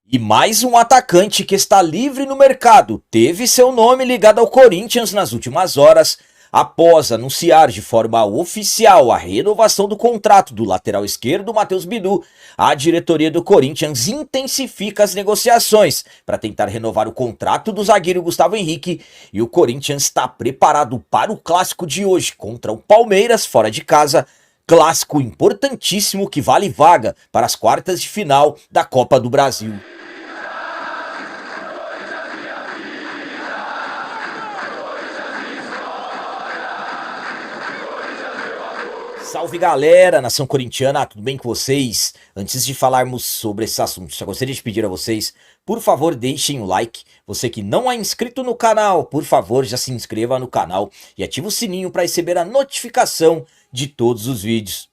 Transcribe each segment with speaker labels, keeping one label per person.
Speaker 1: E mais um atacante que está livre no mercado teve seu nome ligado ao Corinthians nas últimas horas, após anunciar de forma oficial a renovação do contrato do lateral esquerdo Matheus Bidu. A diretoria do Corinthians intensifica as negociações para tentar renovar o contrato do zagueiro Gustavo Henrique, e o Corinthians está preparado para o clássico de hoje contra o Palmeiras fora de casa. Clássico importantíssimo que vale vaga para as quartas de final da Copa do Brasil. Salve galera, nação corintiana, tudo bem com vocês? Antes de falarmos sobre esse assunto, só gostaria de pedir a vocês, por favor, deixem o like. Você que não é inscrito no canal, por favor, já se inscreva no canal e ative o sininho para receber a notificação de todos os vídeos.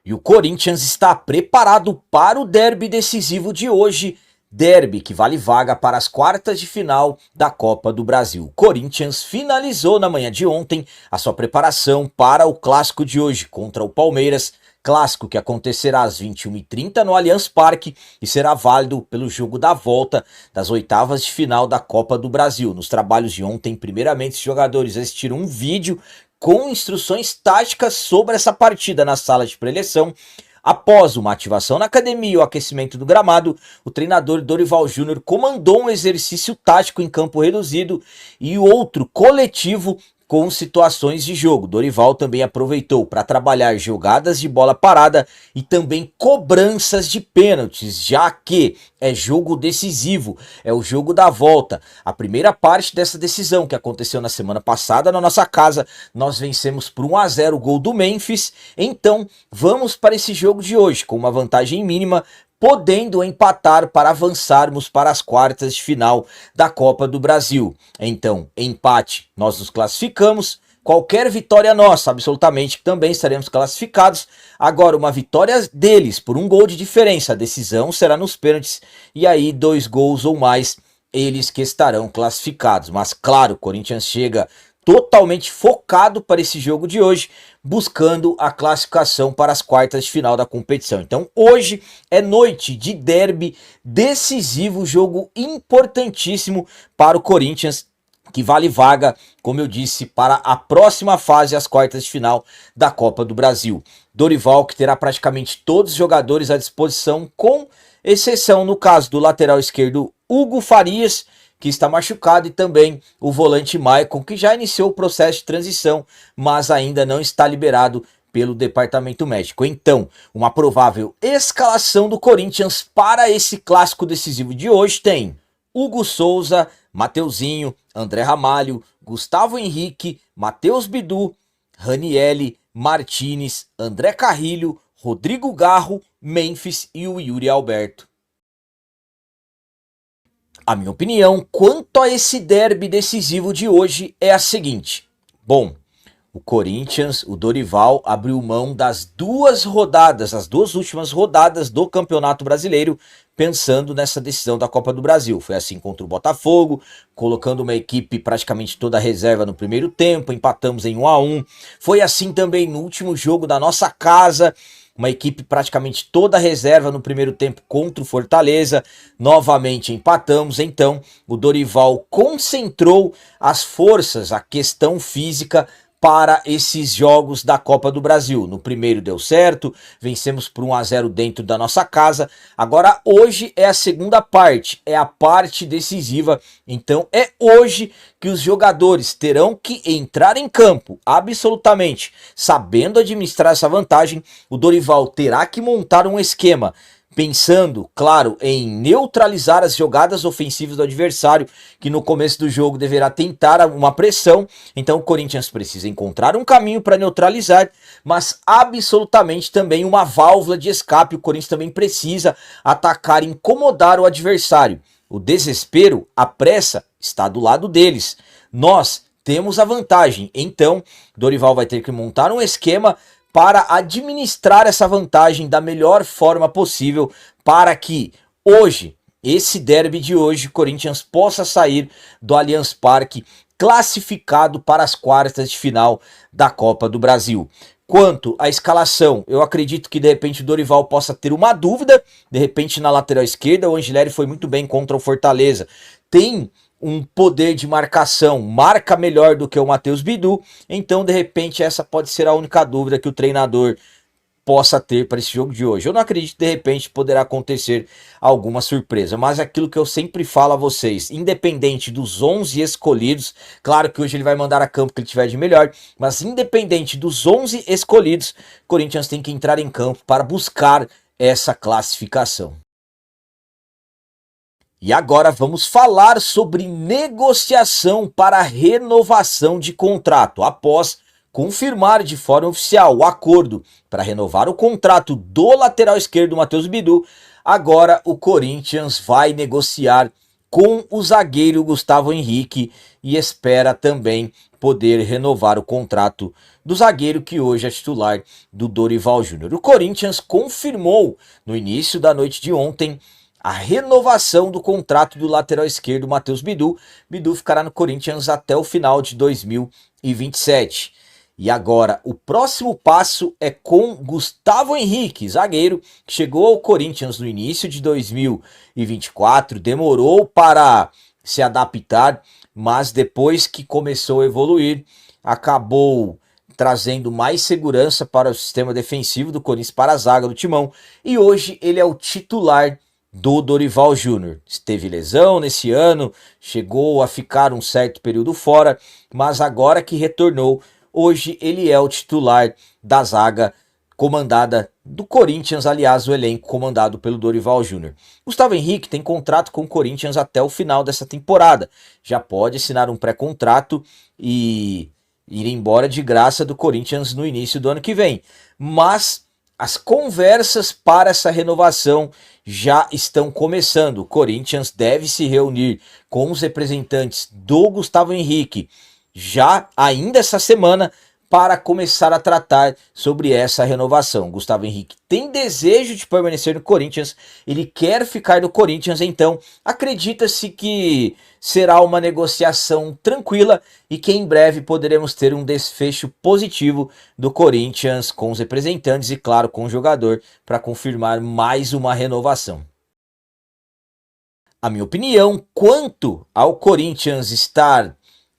Speaker 1: E o Corinthians está preparado para o derby decisivo de hoje. Derby que vale vaga para as quartas de final da Copa do Brasil. O Corinthians finalizou na manhã de ontem a sua preparação para o clássico de hoje contra o Palmeiras. Clássico que acontecerá às 21h30 no Allianz Parque e será válido pelo jogo da volta das oitavas de final da Copa do Brasil. Nos trabalhos de ontem, primeiramente, os jogadores assistiram um vídeo com instruções táticas sobre essa partida na sala de preleção. Após uma ativação na academia e o aquecimento do gramado, o treinador Dorival Júnior comandou um exercício tático em campo reduzido e outro coletivo com situações de jogo. Dorival também aproveitou para trabalhar jogadas de bola parada e também cobranças de pênaltis, já que é jogo decisivo, é o jogo da volta. A primeira parte dessa decisão que aconteceu na semana passada na nossa casa, nós vencemos por 1-0 o gol do Memphis. Então vamos para esse jogo de hoje com uma vantagem mínima, podendo empatar para avançarmos para as quartas de final da Copa do Brasil. Então, empate, nós nos classificamos. Qualquer vitória nossa, absolutamente, também estaremos classificados. Agora, uma vitória deles por um gol de diferença, a decisão será nos pênaltis. E aí, 2 gols ou mais, eles que estarão classificados. Mas, claro, o Corinthians chega totalmente focado para esse jogo de hoje, buscando a classificação para as quartas de final da competição. Então hoje é noite de derby decisivo, jogo importantíssimo para o Corinthians, que vale vaga, como eu disse, para a próxima fase, as quartas de final da Copa do Brasil. Dorival, que terá praticamente todos os jogadores à disposição, com exceção no caso do lateral esquerdo Hugo Farias, que está machucado, e também o volante Maicon, que já iniciou o processo de transição, mas ainda não está liberado pelo departamento médico. Então, uma provável escalação do Corinthians para esse clássico decisivo de hoje tem Hugo Souza, Mateuzinho, André Ramalho, Gustavo Henrique, Matheus Bidu, Ranielli, Martinez, André Carrilho, Rodrigo Garro, Memphis e o Yuri Alberto. A minha opinião quanto a esse derby decisivo de hoje é a seguinte. Bom, o Corinthians, o Dorival, abriu mão das duas últimas rodadas do Campeonato Brasileiro, pensando nessa decisão da Copa do Brasil. Foi assim contra o Botafogo, colocando uma equipe praticamente toda reserva no primeiro tempo, empatamos em 1-1. Foi assim também no último jogo da nossa casa, uma equipe praticamente toda reserva no primeiro tempo contra o Fortaleza, novamente empatamos. Então o Dorival concentrou as forças, a questão física, para esses jogos da Copa do Brasil. No primeiro deu certo, vencemos por 1-0 dentro da nossa casa. Agora hoje é a segunda parte, é a parte decisiva. Então é hoje que os jogadores terão que entrar em campo, absolutamente, sabendo administrar essa vantagem. O Dorival terá que montar um esquema pensando, claro, em neutralizar as jogadas ofensivas do adversário, que no começo do jogo deverá tentar uma pressão. Então o Corinthians precisa encontrar um caminho para neutralizar, mas absolutamente também uma válvula de escape. O Corinthians também precisa atacar e incomodar o adversário. O desespero, a pressa, está do lado deles. Nós temos a vantagem, então Dorival vai ter que montar um esquema para administrar essa vantagem da melhor forma possível, para que hoje, esse derby de hoje, o Corinthians possa sair do Allianz Parque classificado para as quartas de final da Copa do Brasil. Quanto à escalação, eu acredito que de repente o Dorival possa ter uma dúvida, de repente na lateral esquerda, o Angileri foi muito bem contra o Fortaleza, tem um poder de marcação, marca melhor do que o Matheus Bidu, então de repente essa pode ser a única dúvida que o treinador possa ter para esse jogo de hoje. Eu não acredito que de repente poderá acontecer alguma surpresa, mas aquilo que eu sempre falo a vocês, independente dos 11 escolhidos, claro que hoje ele vai mandar a campo que ele tiver de melhor, mas independente dos 11 escolhidos, o Corinthians tem que entrar em campo para buscar essa classificação. E agora vamos falar sobre negociação para renovação de contrato após confirmar de forma oficial o acordo para renovar o contrato do lateral esquerdo Matheus Bidu. Agora o Corinthians vai negociar com o zagueiro Gustavo Henrique e espera também poder renovar o contrato do zagueiro que hoje é titular do Dorival Júnior. O Corinthians confirmou no início da noite de ontem a renovação do contrato do lateral esquerdo Matheus Bidu. Bidu ficará no Corinthians até o final de 2027. E agora, o próximo passo é com Gustavo Henrique, zagueiro, que chegou ao Corinthians no início de 2024, demorou para se adaptar, mas depois que começou a evoluir, acabou trazendo mais segurança para o sistema defensivo do Corinthians, para a zaga do Timão, e hoje ele é o titular do Dorival Júnior. Esteve lesão nesse ano, chegou a ficar um certo período fora, mas agora que retornou, hoje ele é o titular da zaga comandada do Corinthians, aliás, o elenco comandado pelo Dorival Júnior. Gustavo Henrique tem contrato com o Corinthians até o final dessa temporada. Já pode assinar um pré-contrato e ir embora de graça do Corinthians no início do ano que vem. Mas as conversas para essa renovação já estão começando. O Corinthians deve se reunir com os representantes do Gustavo Henrique já ainda essa semana para começar a tratar sobre essa renovação. Gustavo Henrique tem desejo de permanecer no Corinthians, ele quer ficar no Corinthians, então acredita-se que será uma negociação tranquila e que em breve poderemos ter um desfecho positivo do Corinthians com os representantes e claro com o jogador para confirmar mais uma renovação. A minha opinião quanto ao Corinthians estar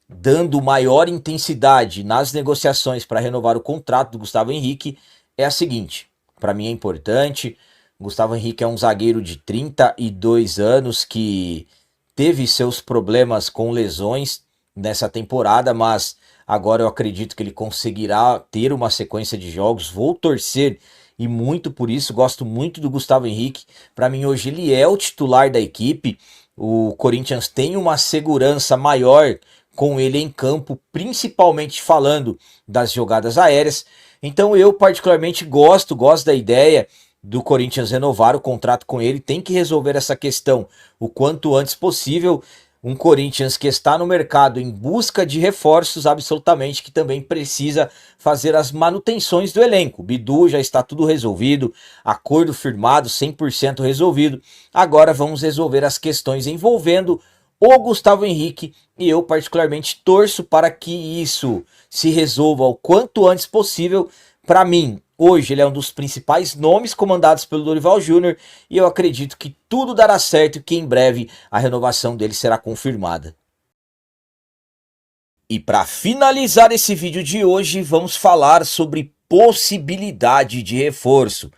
Speaker 1: dando maior intensidade nas negociações para renovar o contrato do Gustavo Henrique é a seguinte: para mim é importante. Gustavo Henrique é um zagueiro de 32 anos que teve seus problemas com lesões nessa temporada, mas agora eu acredito que ele conseguirá ter uma sequência de jogos. Vou torcer e muito por isso, gosto muito do Gustavo Henrique. Para mim hoje ele é o titular da equipe. O Corinthians tem uma segurança maior com ele em campo, principalmente falando das jogadas aéreas. Então eu particularmente gosto da ideia do Corinthians renovar o contrato com ele, tem que resolver essa questão o quanto antes possível. Um Corinthians que está no mercado em busca de reforços, absolutamente, que também precisa fazer as manutenções do elenco. Bidu já está tudo resolvido, acordo firmado, 100% resolvido. Agora vamos resolver as questões envolvendo o Gustavo Henrique e eu particularmente torço para que isso se resolva o quanto antes possível. Para mim, hoje ele é um dos principais nomes comandados pelo Dorival Júnior e eu acredito que tudo dará certo e que em breve a renovação dele será confirmada. E para finalizar esse vídeo de hoje, vamos falar sobre possibilidade de reforço.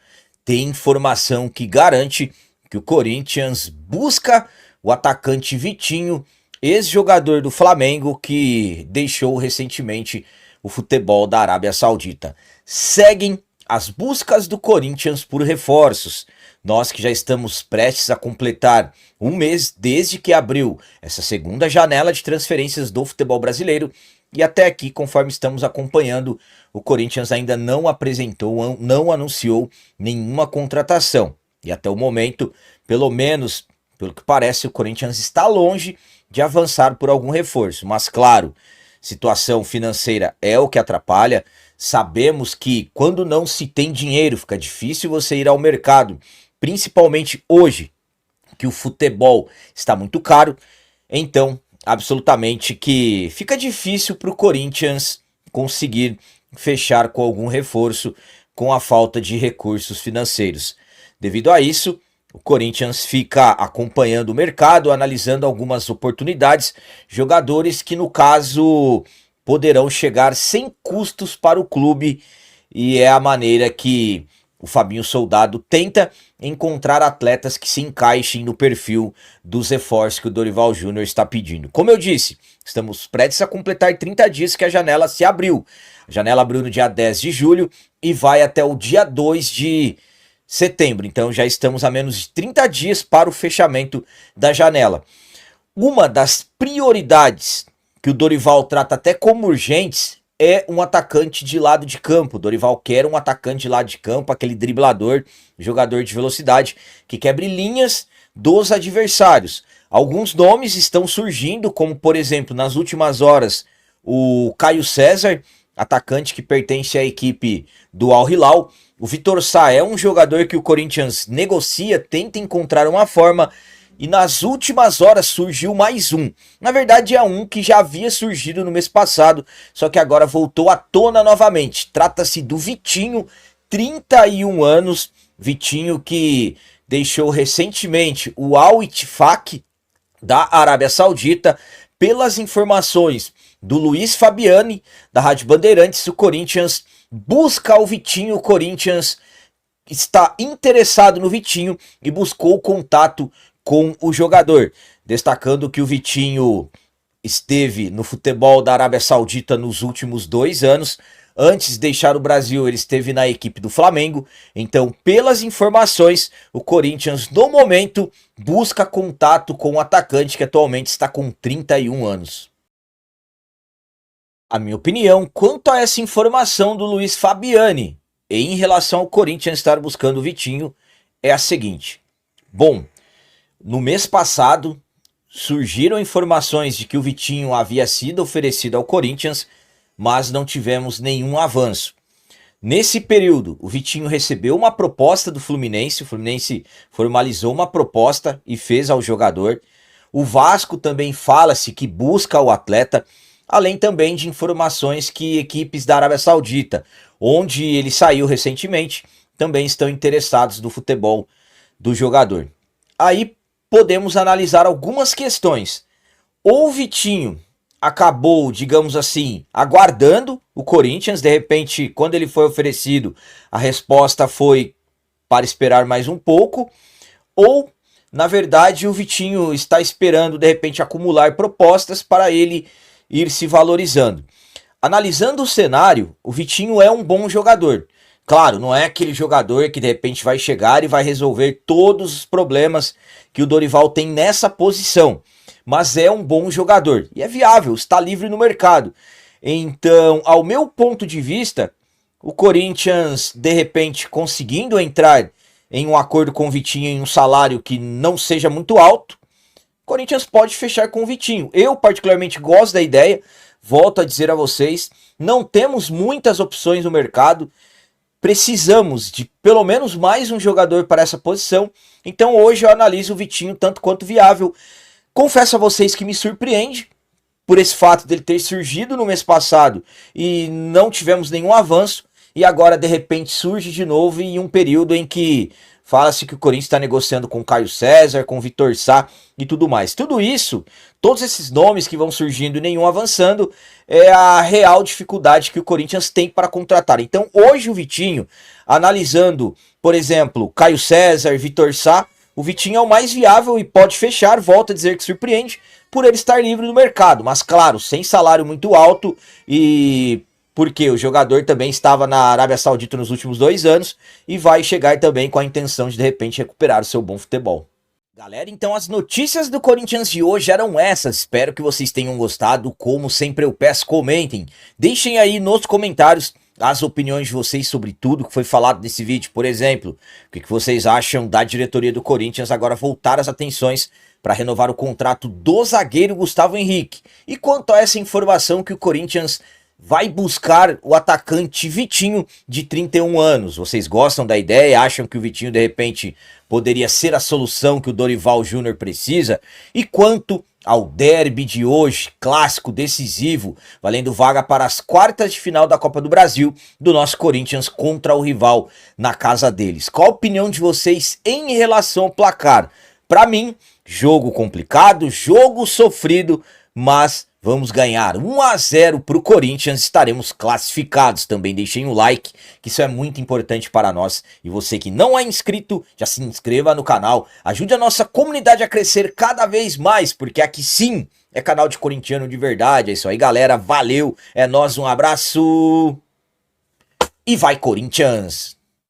Speaker 1: Tem informação que garante que o Corinthians busca o atacante Vitinho, ex-jogador do Flamengo que deixou recentemente o futebol da Arábia Saudita. Seguem as buscas do Corinthians por reforços. Nós que já estamos prestes a completar um mês desde que abriu essa segunda janela de transferências do futebol brasileiro e até aqui, conforme estamos acompanhando, o Corinthians ainda não apresentou, não anunciou nenhuma contratação. E até o momento, pelo menos pelo que parece, o Corinthians está longe de avançar por algum reforço. Mas claro, situação financeira é o que atrapalha. Sabemos que quando não se tem dinheiro, fica difícil você ir ao mercado. Principalmente hoje, que o futebol está muito caro. Então, absolutamente que fica difícil para o Corinthians conseguir fechar com algum reforço com a falta de recursos financeiros. Devido a isso, o Corinthians fica acompanhando o mercado, analisando algumas oportunidades, jogadores que no caso poderão chegar sem custos para o clube, e é a maneira que o Fabinho Soldado tenta encontrar atletas que se encaixem no perfil dos reforços que o Dorival Júnior está pedindo. Como eu disse, estamos prestes a completar 30 dias que a janela se abriu. A janela abriu no dia 10 de julho e vai até o dia 2 de setembro. Então já estamos a menos de 30 dias para o fechamento da janela. Uma das prioridades que o Dorival trata até como urgentes é um atacante de lado de campo. O Dorival quer um atacante de lado de campo, aquele driblador, jogador de velocidade, que quebre linhas dos adversários. Alguns nomes estão surgindo, como por exemplo, nas últimas horas, o Caio César, atacante que pertence à equipe do Al Hilal. O Vitor Sá é um jogador que o Corinthians negocia, tenta encontrar uma forma, e nas últimas horas surgiu mais um. Na verdade é um que já havia surgido no mês passado, só que agora voltou à tona novamente. Trata-se do Vitinho, 31 anos, Vitinho que deixou recentemente o Al Ittifaq da Arábia Saudita. Pelas informações do Luiz Fabiani, da Rádio Bandeirantes, o Corinthians busca o Vitinho, o Corinthians está interessado no Vitinho e buscou contato com o jogador, destacando que o Vitinho esteve no futebol da Arábia Saudita nos últimos 2 anos. Antes de deixar o Brasil, ele esteve na equipe do Flamengo. Então, pelas informações, o Corinthians, no momento, busca contato com o atacante que atualmente está com 31 anos. A minha opinião quanto a essa informação do Luiz Fabiani em relação ao Corinthians estar buscando o Vitinho é a seguinte. Bom, no mês passado surgiram informações de que o Vitinho havia sido oferecido ao Corinthians, mas não tivemos nenhum avanço. Nesse período, o Vitinho recebeu uma proposta do Fluminense, o Fluminense formalizou uma proposta e fez ao jogador. O Vasco também fala-se que busca o atleta, além também de informações que equipes da Arábia Saudita, onde ele saiu recentemente, também estão interessados no futebol do jogador. Aí podemos analisar algumas questões. Ou o Vitinho acabou, digamos assim, aguardando o Corinthians, de repente, quando ele foi oferecido, a resposta foi para esperar mais um pouco, ou, na verdade, o Vitinho está esperando, de repente, acumular propostas para ele ir se valorizando. Analisando o cenário, o Vitinho é um bom jogador. Claro, não é aquele jogador que de repente vai chegar e vai resolver todos os problemas que o Dorival tem nessa posição. Mas é um bom jogador e é viável, está livre no mercado. Então, ao meu ponto de vista, o Corinthians, de repente, conseguindo entrar em um acordo com o Vitinho em um salário que não seja muito alto, o Corinthians pode fechar com o Vitinho. Eu particularmente gosto da ideia, volto a dizer a vocês, não temos muitas opções no mercado, precisamos de pelo menos mais um jogador para essa posição, então hoje eu analiso o Vitinho tanto quanto viável. Confesso a vocês que me surpreende por esse fato dele ter surgido no mês passado e não tivemos nenhum avanço, e agora de repente surge de novo em um período em que fala-se que o Corinthians está negociando com o Caio César, com o Vitor Sá e tudo mais. Tudo isso, todos esses nomes que vão surgindo e nenhum avançando, é a real dificuldade que o Corinthians tem para contratar. Então hoje o Vitinho, analisando, por exemplo, Caio César, Vitor Sá, o Vitinho é o mais viável e pode fechar, volto a dizer que surpreende, por ele estar livre no mercado. Mas claro, sem salário muito alto e porque o jogador também estava na Arábia Saudita nos últimos 2 anos e vai chegar também com a intenção de repente recuperar o seu bom futebol. Galera, então as notícias do Corinthians de hoje eram essas, espero que vocês tenham gostado, como sempre eu peço, comentem, deixem aí nos comentários as opiniões de vocês sobre tudo que foi falado nesse vídeo, por exemplo, o que vocês acham da diretoria do Corinthians agora voltar as atenções para renovar o contrato do zagueiro Gustavo Henrique, e quanto a essa informação que o Corinthians vai buscar o atacante Vitinho, de 31 anos. Vocês gostam da ideia? Acham que o Vitinho, de repente, poderia ser a solução que o Dorival Júnior precisa? E quanto ao derby de hoje, clássico decisivo, valendo vaga para as quartas de final da Copa do Brasil, do nosso Corinthians contra o rival na casa deles? Qual a opinião de vocês em relação ao placar? Para mim, jogo complicado, jogo sofrido, mas vamos ganhar 1-0 para o Corinthians, estaremos classificados. Também deixem o like, que isso é muito importante para nós. E você que não é inscrito, já se inscreva no canal. Ajude a nossa comunidade a crescer cada vez mais, porque aqui sim é canal de corintiano de verdade. É isso aí, galera. Valeu, é nóis, um abraço e vai Corinthians!